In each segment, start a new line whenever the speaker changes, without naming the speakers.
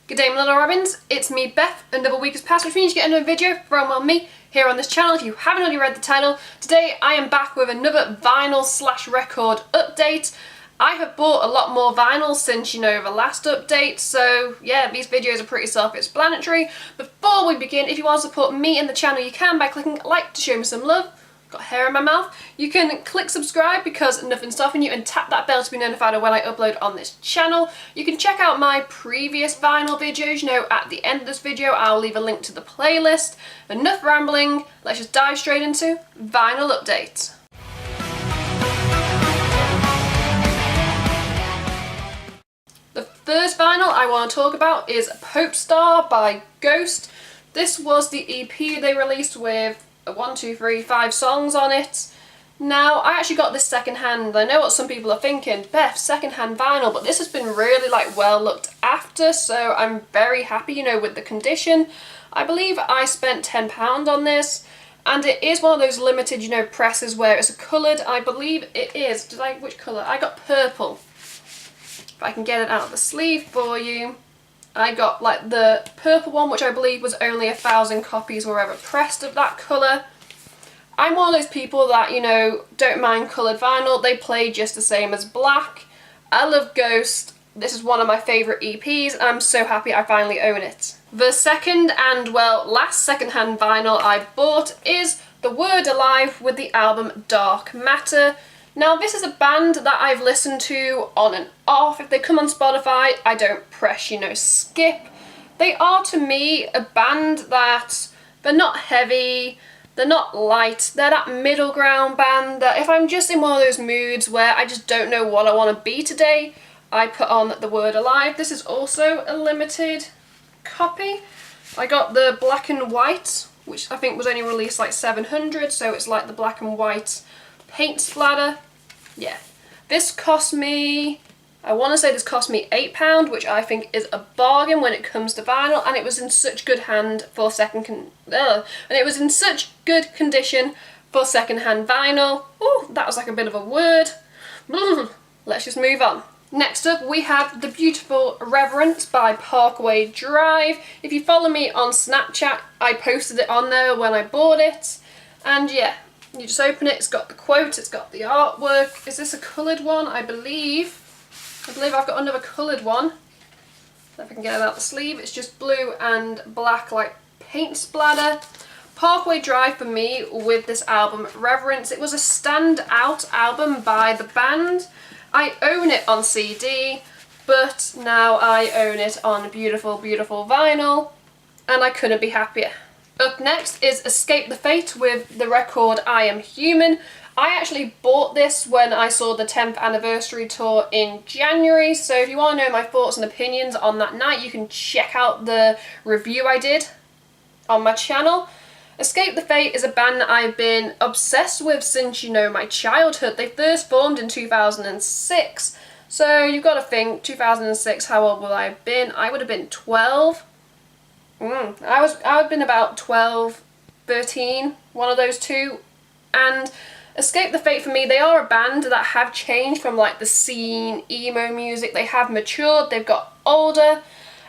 Good day, my little robins. It's me, Beth. Another week has passed, which means you get another video from me here on this channel. If you haven't already read the title, today I am back with another vinyl slash record update. I have bought a lot more vinyl since, the last update, so yeah, these videos are pretty self-explanatory. Before we begin, if you want to support me and the channel, you can by clicking like to show me some love. Got hair in my mouth. You can click subscribe because nothing's stopping you, and tap that bell to be notified of when I upload on this channel. You can check out my previous vinyl videos, at the end of this video I'll leave a link to the playlist. Enough rambling, let's just dive straight into vinyl updates. The first vinyl I want to talk about is Pope Star by Ghost. This was the EP they released with 5 songs on it. Now, I actually got this second-hand. I know what some people are thinking, Beth, second-hand vinyl, but this has been really well looked after, so I'm very happy, with the condition. I believe I spent £10 on this, and it is one of those limited, presses where it's a coloured, I believe it is. Which colour? I got purple. If I can get it out of the sleeve for you. I got the purple one, which I believe was only 1,000 copies were ever pressed of that colour. I'm one of those people that, don't mind coloured vinyl. They play just the same as black. I love Ghost. This is one of my favourite EPs, and I'm so happy I finally own it. The second and, last second-hand vinyl I bought is The Word Alive with the album Dark Matter. Now, this is a band that I've listened to on and off. If they come on Spotify, I don't press, skip. They are, to me, a band that they're not heavy, they're not light, they're that middle ground band that if I'm just in one of those moods where I just don't know what I want to be today, I put on The Word Alive. This is also a limited copy. I got the black and white, which I think was only released 700, so it's the black and white paint splatter. Yeah, this cost me, I want to say this cost me £8, which I think is a bargain when it comes to vinyl, and it was in such good hand for second-hand vinyl. Ooh, that was a bit of a word. Let's just move on. Next up, we have The Beautiful Reverence by Parkway Drive. If you follow me on Snapchat, I posted it on there when I bought it, and yeah. You just open it, it's got the quote, it's got the artwork. Is this a coloured one? I believe I've got another coloured one. If I can get it out the sleeve, it's just blue and black paint splatter. Parkway Drive for me with this album Reverence. It was a standout album by the band. I own it on CD, but now I own it on beautiful, beautiful vinyl, and I couldn't be happier. Up next is Escape the Fate with the record I Am Human. I actually bought this when I saw the 10th anniversary tour in January, so if you want to know my thoughts and opinions on that night, you can check out the review I did on my channel. Escape the Fate is a band that I've been obsessed with since, my childhood. They first formed in 2006, so you've got to think, 2006, how old would I have been? I would have been 12. I would have been about 12, 13, one of those two. And Escape the Fate for me, they are a band that have changed from the scene, emo music. They have matured, they've got older.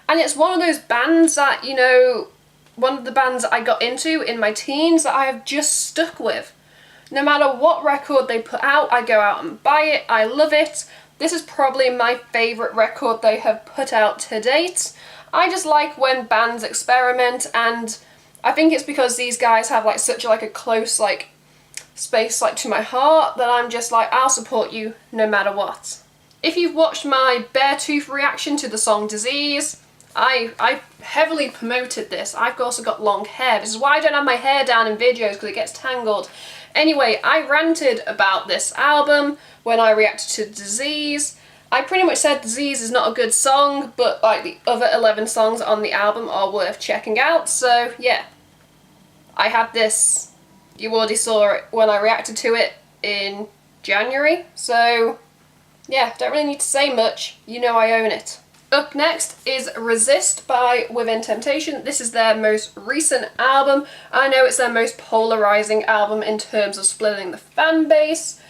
And it's one of those bands that, one of the bands that I got into in my teens that I have just stuck with. No matter what record they put out, I go out and buy it. I love it. This is probably my favourite record they have put out to date. I just like when bands experiment, and I think it's because these guys have such a close space to my heart that I'm just I'll support you no matter what. If you've watched my Beartooth reaction to the song Disease, I heavily promoted this. I've also got long hair. This is why I don't have my hair down in videos, because it gets tangled. Anyway, I ranted about this album when I reacted to Disease. I pretty much said Disease is not a good song, but the other 11 songs on the album are worth checking out, so yeah. I have this. You already saw it when I reacted to it in January, so yeah, don't really need to say much. I own it. Up next is Resist by Within Temptation. This is their most recent album. I know it's their most polarising album in terms of splitting the fan base.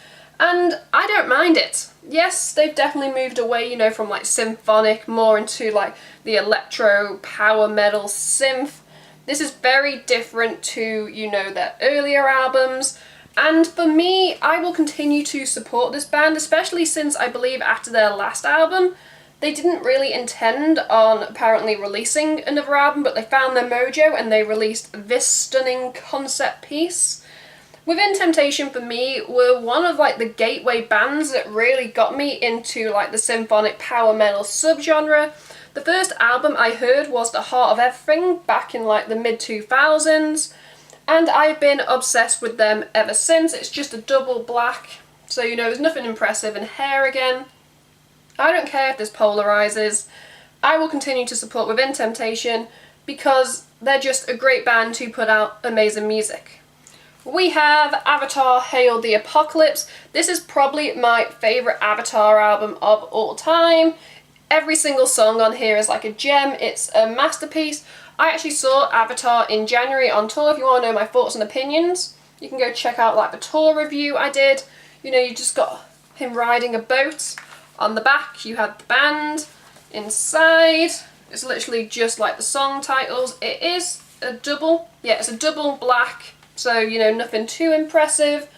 and I don't mind it. Yes, they've definitely moved away, you know, from like symphonic more into like the electro, power metal, synth. This is very different to, you know, their earlier albums. And for me, I will continue to support this band, especially since I believe after their last album, they didn't really intend on apparently releasing another album, but they found their mojo and they released this stunning concept piece. Within Temptation for me were one of like the gateway bands that really got me into like the symphonic power metal subgenre. The first album I heard was The Heart of Everything back in like the mid-2000s, and I've been obsessed with them ever since. It's just a double black, so you know there's nothing impressive, and hair again. I don't care if this polarizes. I will continue to support Within Temptation because they're just a great band to put out amazing music. We have Avatar Hail the Apocalypse. This is probably my favourite Avatar album of all time. Every single song on here is like a gem. It's a masterpiece. I actually saw Avatar in January on tour. If you want to know my thoughts and opinions, you can go check out like the tour review I did. You know, you just got him riding a boat. On the back you have the band. Inside it's literally just like the song titles. It is a double, yeah, it's a double black, so you know, nothing too impressive,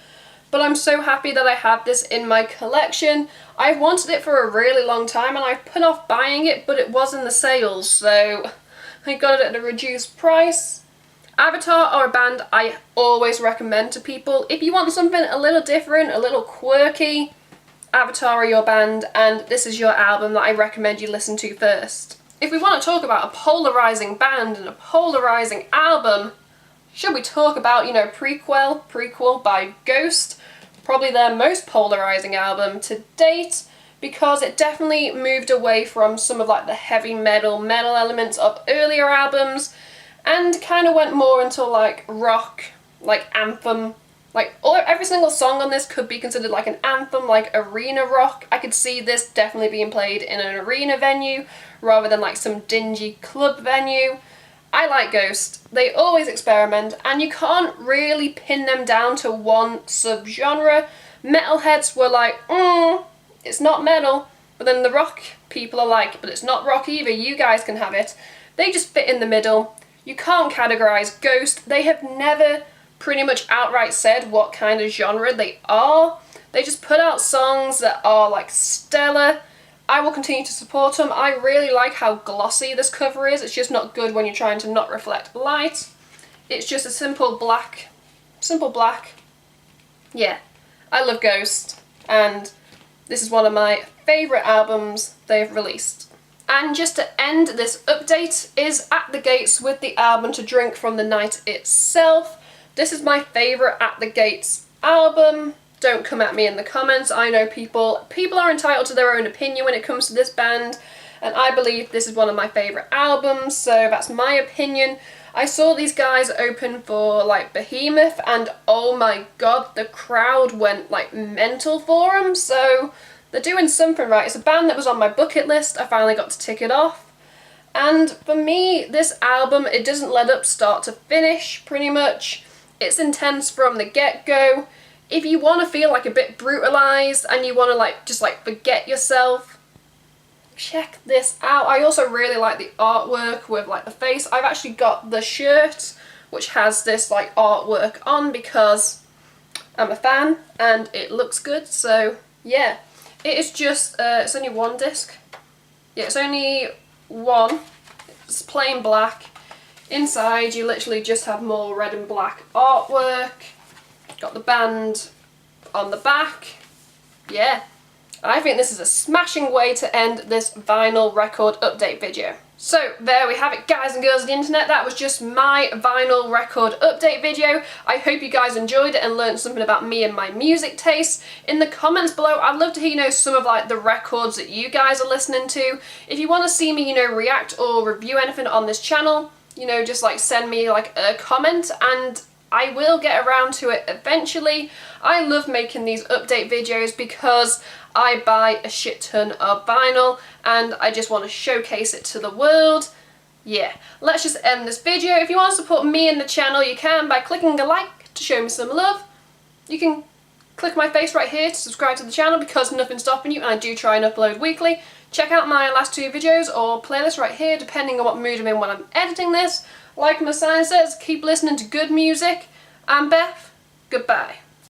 but I'm so happy that I have this in my collection. I've wanted it for a really long time and I've put off buying it, but it was in the sales, so I got it at a reduced price. Avatar are a band I always recommend to people. If you want something a little different, a little quirky, Avatar are your band, and this is your album that I recommend you listen to first. If we want to talk about a polarizing band and a polarizing album, should we talk about, you know, Prequel by Ghost? Probably their most polarizing album to date, because it definitely moved away from some of like the heavy metal elements of earlier albums and kind of went more into like rock, like anthem. Like every single song on this could be considered like an anthem, like arena rock. I could see this definitely being played in an arena venue rather than like some dingy club venue. I like Ghost. They always experiment and you can't really pin them down to one subgenre. Metalheads were like, it's not metal, but then the rock people are like, but it's not rock either, you guys can have it. They just fit in the middle. You can't categorize Ghost. They have never pretty much outright said what kind of genre they are. They just put out songs that are like stellar. I will continue to support them. I really like how glossy this cover is. It's just not good when you're trying to not reflect light. It's just a simple black. Yeah, I love Ghost, and this is one of my favourite albums they've released. And just to end this update is At the Gates with the album To Drink From the Night Itself. This is my favourite At the Gates album. Don't come at me in the comments. I know people are entitled to their own opinion when it comes to this band, and I believe this is one of my favourite albums, so that's my opinion. I saw these guys open for like Behemoth, and oh my god, the crowd went like mental for them, so they're doing something right. It's a band that was on my bucket list. I finally got to tick it off. And for me, this album, it doesn't let up start to finish, pretty much. It's intense from the get-go. If you want to feel like a bit brutalized and you want to like just like forget yourself, check this out. I also really like the artwork with like the face. I've actually got the shirt which has this like artwork on because I'm a fan and it looks good, so yeah. It is just, it's only one disc. Yeah, it's only one. It's plain black. Inside you literally just have more red and black artwork. Got the band on the back. Yeah, I think this is a smashing way to end this vinyl record update video. So there we have it, guys and girls of the internet. That was just my vinyl record update video. I hope you guys enjoyed it and learned something about me and my music taste. In the comments below, I'd love to hear, you know, some of like the records that you guys are listening to. If you want to see me, you know, react or review anything on this channel, you know, just like send me like a comment and I will get around to it eventually. I love making these update videos because I buy a shit ton of vinyl and I just want to showcase it to the world. Yeah, let's just end this video. If you want to support me and the channel, you can by clicking a like to show me some love. You can click my face right here to subscribe to the channel because nothing's stopping you, and I do try and upload weekly. Check out my last 2 videos or playlist right here depending on what mood I'm in when I'm editing this. Like my sign says, keep listening to good music, and Beth, goodbye.